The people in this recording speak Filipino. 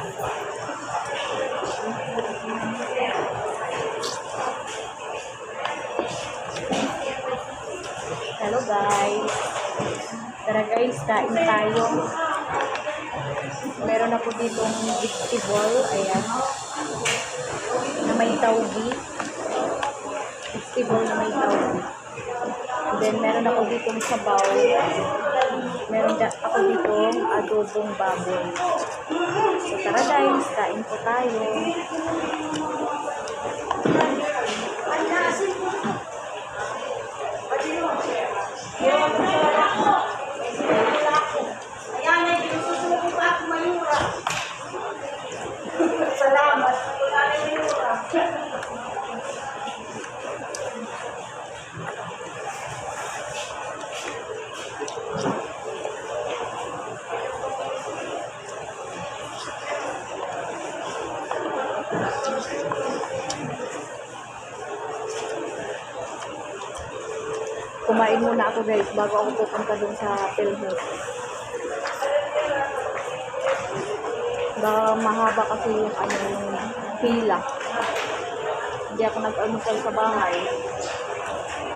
Hello guys. Tara guys, kain tayo. Meron ako ditong vegetable. Ayan. Na may taubi. Vegetable na may taubi. And then meron ako ditong sabaw. Meron ako ditong adobong baboy. So tara guys, kain po tayo. Salamat. Kumain muna ako guys bago ako pupunta dun sa PhilHealth. Baka mahaba kasi yung yung pila. Hindi ako nag-almusal sa bahay.